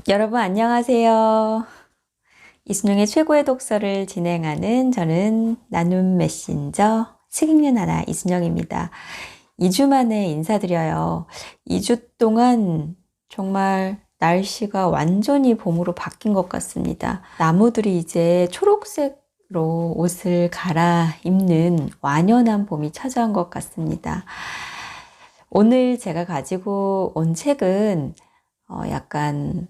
여러분 안녕하세요. 이순영의 최고의 독서를 진행하는 저는 나눔 메신저 책 읽는 하나 이순영입니다. 2주 만에 인사드려요. 2주 동안 정말 날씨가 완전히 봄으로 바뀐 것 같습니다. 나무들이 이제 초록색으로 옷을 갈아입는 완연한 봄이 찾아온 것 같습니다. 오늘 제가 가지고 온 책은 약간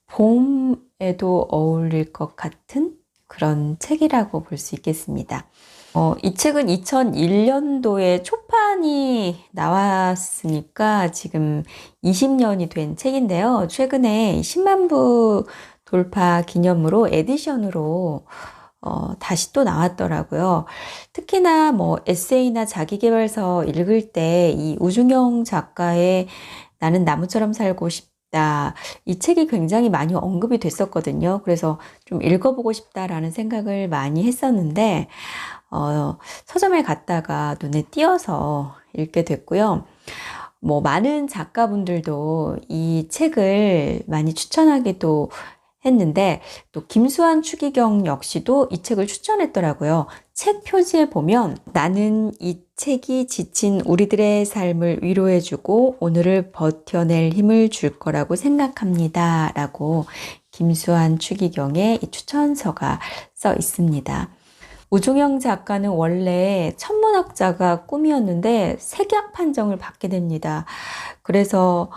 봄에도 어울릴 것 같은 그런 책이라고 볼 수 있겠습니다. 이 책은 2001년도에 초판이 나왔으니까 지금 20년이 된 책인데요. 최근에 10만 부 돌파 기념으로 에디션으로 다시 또 나왔더라고요. 특히나 뭐 에세이나 자기계발서 읽을 때 이 우중영 작가의 나는 나무처럼 살고 싶다. 이 책이 굉장히 많이 언급이 됐었거든요. 그래서 좀 읽어보고 싶다라는 생각을 많이 했었는데, 서점에 갔다가 눈에 띄어서 읽게 됐고요. 뭐, 많은 작가분들도 이 책을 많이 추천하기도 했는데, 또 김수환 추기경 역시도 이 책을 추천했더라고요. 책 표지에 보면 나는 이 책이 지친 우리들의 삶을 위로해주고 오늘을 버텨낼 힘을 줄 거라고 생각합니다. 라고 김수환 추기경의 이 추천서가 써 있습니다. 우중영 작가는 원래 천문학자가 꿈이었는데 색약 판정을 받게 됩니다. 그래서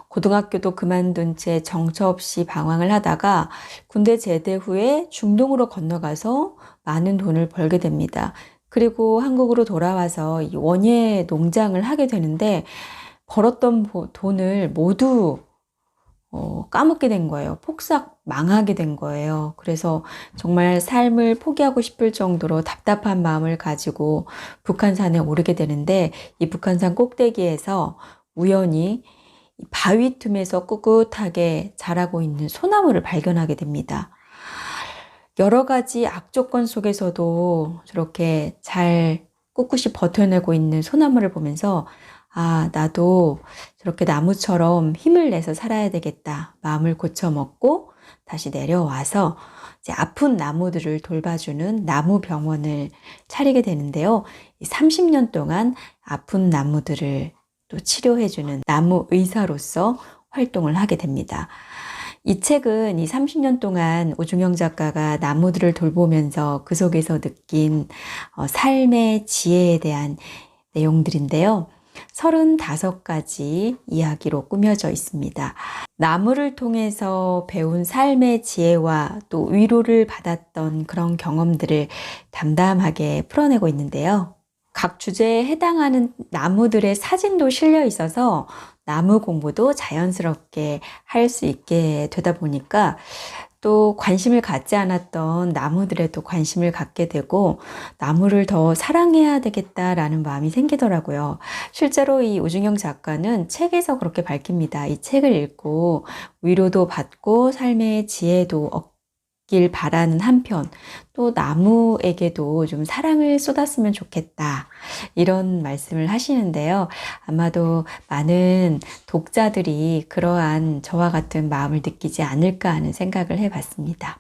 고등학교도 그만둔 채 정처 없이 방황을 하다가 군대 제대 후에 중동으로 건너가서 많은 돈을 벌게 됩니다. 그리고 한국으로 돌아와서 이 원예 농장을 하게 되는데 벌었던 돈을 모두 까먹게 된 거예요. 폭삭 망하게 된 거예요. 그래서 정말 삶을 포기하고 싶을 정도로 답답한 마음을 가지고 북한산에 오르게 되는데 이 북한산 꼭대기에서 우연히 바위 틈에서 꿋꿋하게 자라고 있는 소나무를 발견하게 됩니다. 여러 가지 악조건 속에서도 저렇게 잘 꿋꿋이 버텨내고 있는 소나무를 보면서 아, 나도 저렇게 나무처럼 힘을 내서 살아야 되겠다. 마음을 고쳐먹고 다시 내려와서 이제 아픈 나무들을 돌봐주는 나무병원을 차리게 되는데요. 30년 동안 아픈 나무들을 또 치료해주는 나무 의사로서 활동을 하게 됩니다. 이 책은 이 30년 동안 우중영 작가가 나무들을 돌보면서 그 속에서 느낀 삶의 지혜에 대한 내용들인데요. 35가지 이야기로 꾸며져 있습니다. 나무를 통해서 배운 삶의 지혜와 또 위로를 받았던 그런 경험들을 담담하게 풀어내고 있는데요. 각 주제에 해당하는 나무들의 사진도 실려 있어서 나무 공부도 자연스럽게 할 수 있게 되다 보니까 또 관심을 갖지 않았던 나무들에도 관심을 갖게 되고 나무를 더 사랑해야 되겠다라는 마음이 생기더라고요. 실제로 이 우중영 작가는 책에서 그렇게 밝힙니다. 이 책을 읽고 위로도 받고 삶의 지혜도 얻길 바라는 한편 또 나무에게도 좀 사랑을 쏟았으면 좋겠다. 이런 말씀을 하시는데요. 아마도 많은 독자들이 그러한 저와 같은 마음을 느끼지 않을까 하는 생각을 해봤습니다.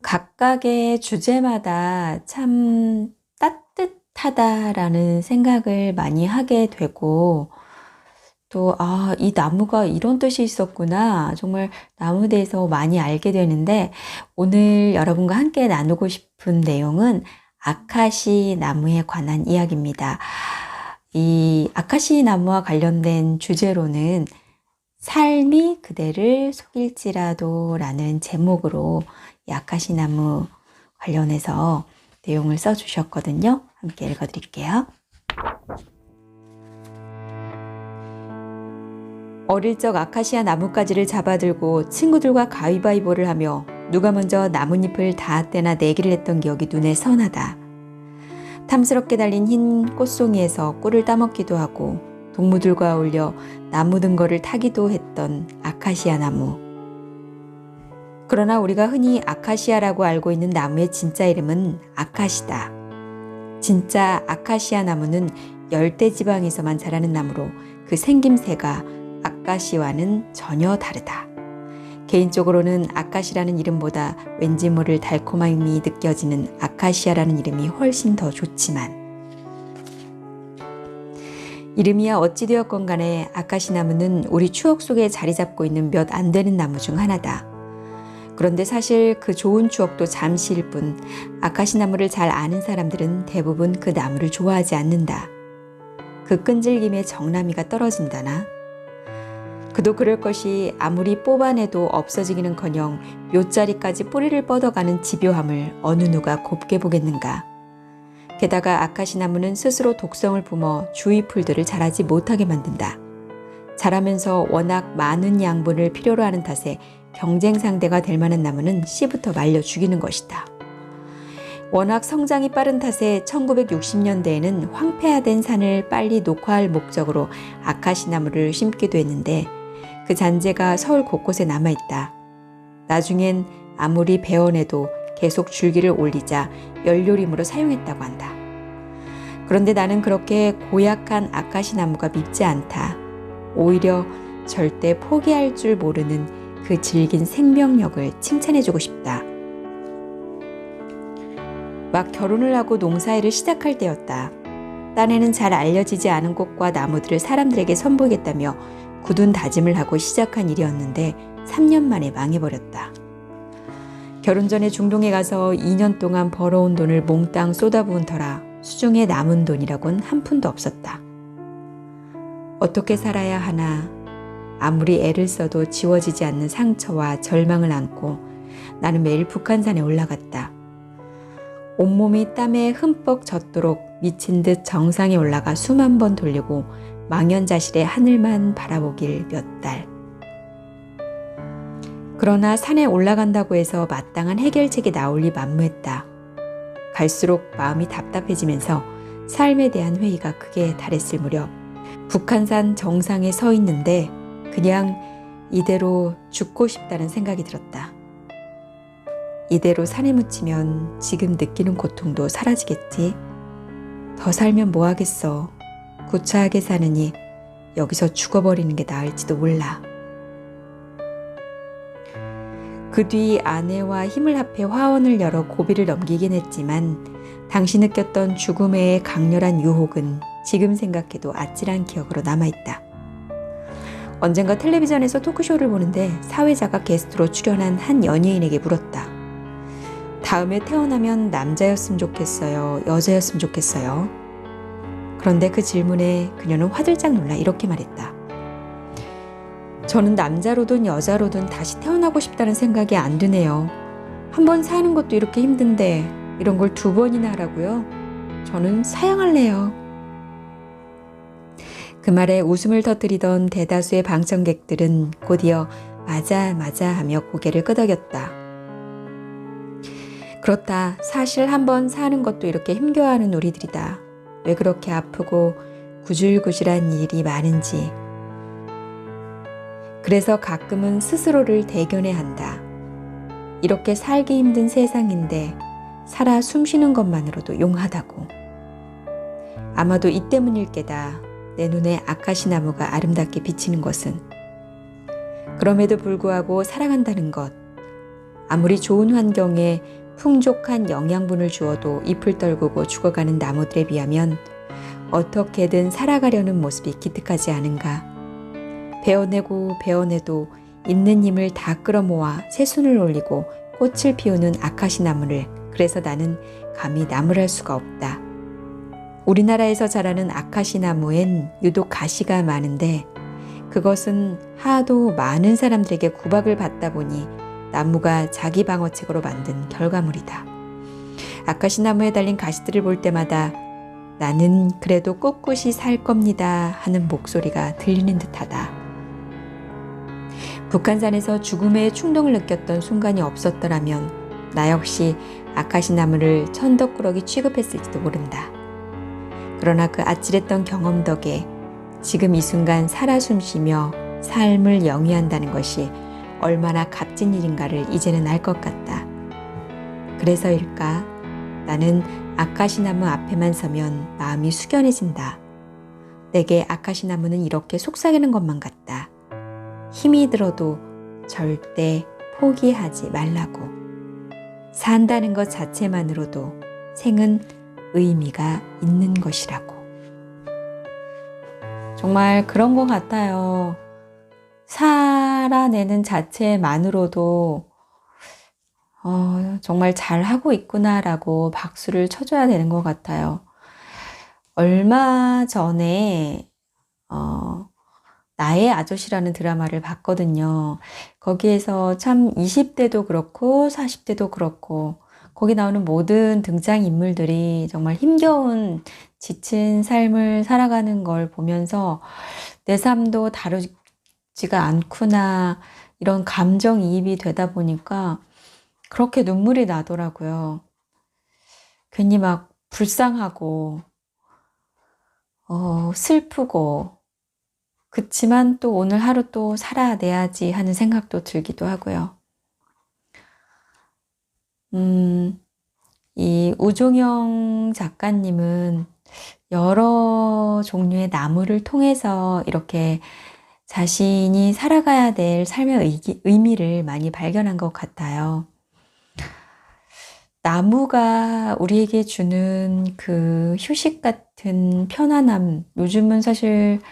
각각의 주제마다 참 따뜻하다라는 생각을 많이 하게 되고 또, 이 나무가 이런 뜻이 있었구나. 정말 나무에 대해서 많이 알게 되는데 오늘 여러분과 함께 나누고 싶은 내용은 아카시 나무에 관한 이야기입니다. 이 아카시 나무와 관련된 주제로는 삶이 그대를 속일지라도 라는 제목으로 이 아카시 나무 관련해서 내용을 써주셨거든요. 함께 읽어드릴게요. 어릴 적 아카시아 나뭇가지를 잡아들고 친구들과 가위바위보를 하며 누가 먼저 나뭇잎을 다 떼나 내기를 했던 기억이 눈에 선하다. 탐스럽게 달린 흰 꽃송이에서 꿀을 따먹기도 하고 동무들과 어울려 나무 등거를 타기도 했던 아카시아 나무. 그러나 우리가 흔히 아카시아라고 알고 있는 나무의 진짜 이름은 아카시다. 진짜 아카시아 나무는 열대지방에서만 자라는 나무로 그 생김새가 아카시와는 전혀 다르다. 개인적으로는 아카시라는 이름보다 왠지 모를 달콤함이 느껴지는 아카시아라는 이름이 훨씬 더 좋지만, 이름이야 어찌 되었건 간에 아카시 나무는 우리 추억 속에 자리 잡고 있는 몇 안 되는 나무 중 하나다. 그런데 사실 그 좋은 추억도 잠시일 뿐, 아카시 나무를 잘 아는 사람들은 대부분 그 나무를 좋아하지 않는다. 그 끈질김에 정나미가 떨어진다나? 그도 그럴 것이 아무리 뽑아내도 없어지기는커녕 묘자리까지 뿌리를 뻗어가는 집요함을 어느 누가 곱게 보겠는가. 게다가 아카시 나무는 스스로 독성을 뿜어 주위 풀들을 자라지 못하게 만든다. 자라면서 워낙 많은 양분을 필요로 하는 탓에 경쟁 상대가 될 만한 나무는 씨부터 말려 죽이는 것이다. 워낙 성장이 빠른 탓에 1960년대에는 황폐화된 산을 빨리 녹화할 목적으로 아카시 나무를 심기도 했는데, 그 잔재가 서울 곳곳에 남아있다. 나중엔 아무리 베어내도 계속 줄기를 올리자 연료림으로 사용했다고 한다. 그런데 나는 그렇게 고약한 아카시 나무가 밉지 않다. 오히려 절대 포기할 줄 모르는 그 질긴 생명력을 칭찬해주고 싶다. 막 결혼을 하고 농사일을 시작할 때였다. 딴에는 잘 알려지지 않은 꽃과 나무들을 사람들에게 선보이겠다며 굳은 다짐을 하고 시작한 일이었는데 3년 만에 망해버렸다. 결혼 전에 중동에 가서 2년 동안 벌어온 돈을 몽땅 쏟아부은 터라 수중에 남은 돈이라곤 한 푼도 없었다. 어떻게 살아야 하나, 아무리 애를 써도 지워지지 않는 상처와 절망을 안고 나는 매일 북한산에 올라갔다. 온몸이 땀에 흠뻑 젖도록 미친 듯 정상에 올라가 수만 번 돌리고 망연자실의 하늘만 바라보길 몇 달. 그러나 산에 올라간다고 해서 마땅한 해결책이 나올 리 만무했다. 갈수록 마음이 답답해지면서 삶에 대한 회의가 극에 달했을 무렵 북한산 정상에 서 있는데 그냥 이대로 죽고 싶다는 생각이 들었다. 이대로 산에 묻히면 지금 느끼는 고통도 사라지겠지. 더 살면 뭐하겠어. 구차하게 사느니 여기서 죽어버리는 게 나을지도 몰라. 그 뒤 아내와 힘을 합해 화원을 열어 고비를 넘기긴 했지만 당시 느꼈던 죽음의 강렬한 유혹은 지금 생각해도 아찔한 기억으로 남아있다. 언젠가 텔레비전에서 토크쇼를 보는데 사회자가 게스트로 출연한 한 연예인에게 물었다. 다음에 태어나면 남자였으면 좋겠어요? 여자였으면 좋겠어요? 그런데 그 질문에 그녀는 화들짝 놀라 이렇게 말했다. 저는 남자로든 여자로든 다시 태어나고 싶다는 생각이 안 드네요. 한 번 사는 것도 이렇게 힘든데 이런 걸 2번이나 하라고요? 저는 사양할래요. 그 말에 웃음을 터뜨리던 대다수의 방청객들은 곧이어 맞아 맞아 하며 고개를 끄덕였다. 그렇다. 사실 한 번 사는 것도 이렇게 힘겨워하는 우리들이다. 왜 그렇게 아프고 구질구질한 일이 많은지. 그래서 가끔은 스스로를 대견해야 한다. 이렇게 살기 힘든 세상인데 살아 숨쉬는 것만으로도 용하다고. 아마도 이 때문일 게다. 내 눈에 아카시 나무가 아름답게 비치는 것은. 그럼에도 불구하고 살아간다는 것. 아무리 좋은 환경에 풍족한 영양분을 주어도 잎을 떨구고 죽어가는 나무들에 비하면 어떻게든 살아가려는 모습이 기특하지 않은가. 베어내고 베어내도 있는 힘을 다 끌어모아 새순을 올리고 꽃을 피우는 아카시 나무를, 그래서 나는 감히 나무랄 수가 없다. 우리나라에서 자라는 아카시 나무엔 유독 가시가 많은데 그것은 하도 많은 사람들에게 구박을 받다 보니 나무가 자기 방어책으로 만든 결과물이다. 아카시 나무에 달린 가시들을 볼 때마다 나는 그래도 꿋꿋이 살 겁니다 하는 목소리가 들리는 듯하다. 북한산에서 죽음의 충동을 느꼈던 순간이 없었더라면 나 역시 아카시 나무를 천덕꾸러기 취급했을지도 모른다. 그러나 그 아찔했던 경험 덕에 지금 이 순간 살아 숨쉬며 삶을 영위한다는 것이 얼마나 값진 일인가를 이제는 알 것 같다. 그래서일까? 나는 아카시 나무 앞에만 서면 마음이 숙연해진다. 내게 아카시 나무는 이렇게 속삭이는 것만 같다. 힘이 들어도 절대 포기하지 말라고. 산다는 것 자체만으로도 생은 의미가 있는 것이라고. 정말 그런 것 같아요. 살아내는 자체만으로도 정말 잘하고 있구나라고 박수를 쳐줘야 되는 것 같아요. 얼마 전에 나의 아저씨라는 드라마를 봤거든요. 거기에서 참 20대도 그렇고 40대도 그렇고 거기 나오는 모든 등장인물들이 정말 힘겨운 지친 삶을 살아가는 걸 보면서 내 삶도 다르지가 않구나, 이런 감정이입이 되다 보니까 그렇게 눈물이 나더라고요. 괜히 막 불쌍하고 슬프고, 그치만 또 오늘 하루 또 살아내야지 하는 생각도 들기도 하고요. 이 우종영 작가님은 여러 종류의 나무를 통해서 이렇게 자신이 살아가야 될 삶의 의미를 많이 발견한 것 같아요. 나무가 우리에게 주는 그 휴식 같은 편안함, 요즘은 사실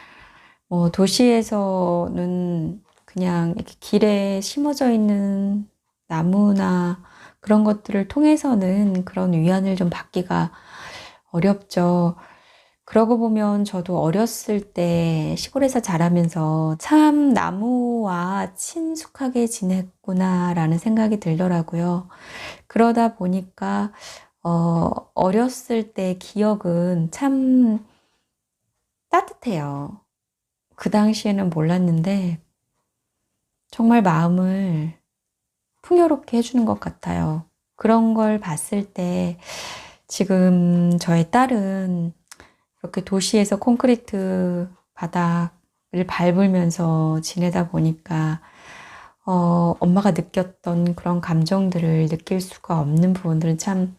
도시에서는 그냥 이렇게 길에 심어져 있는 나무나 그런 것들을 통해서는 그런 위안을 좀 받기가 어렵죠. 그러고 보면 저도 어렸을 때 시골에서 자라면서 참 나무와 친숙하게 지냈구나라는 생각이 들더라고요. 그러다 보니까 어렸을 때 기억은 참 따뜻해요. 그 당시에는 몰랐는데 정말 마음을 풍요롭게 해주는 것 같아요. 그런 걸 봤을 때 지금 저의 딸은 이렇게 도시에서 콘크리트 바닥을 밟으면서 지내다 보니까 엄마가 느꼈던 그런 감정들을 느낄 수가 없는 부분들은 참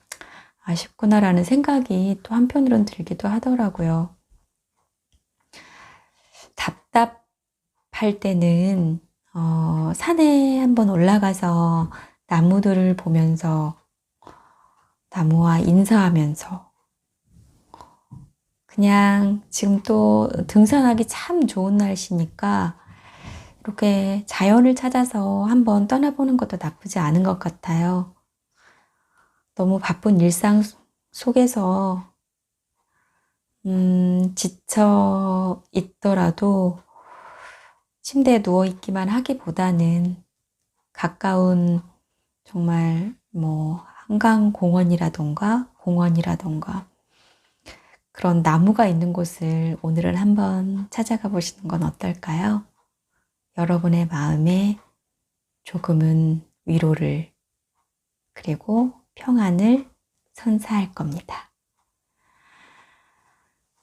아쉽구나라는 생각이 또 한편으로는 들기도 하더라고요. 답답할 때는 산에 한번 올라가서 나무들을 보면서 나무와 인사하면서 그냥 지금 또 등산하기 참 좋은 날씨니까 이렇게 자연을 찾아서 한번 떠나보는 것도 나쁘지 않은 것 같아요. 너무 바쁜 일상 속에서 지쳐 있더라도 침대에 누워 있기만 하기보다는 가까운 정말 한강 공원이라던가 그런 나무가 있는 곳을 오늘은 한번 찾아가 보시는 건 어떨까요? 여러분의 마음에 조금은 위로를 그리고 평안을 선사할 겁니다.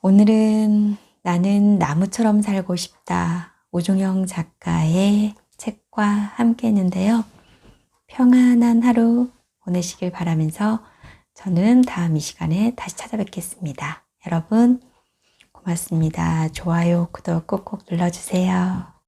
오늘은 나는 나무처럼 살고 싶다, 우종영 작가의 책과 함께 했는데요. 평안한 하루 보내시길 바라면서 저는 다음 이 시간에 다시 찾아뵙겠습니다. 여러분 고맙습니다. 좋아요, 구독 꼭꼭 눌러주세요.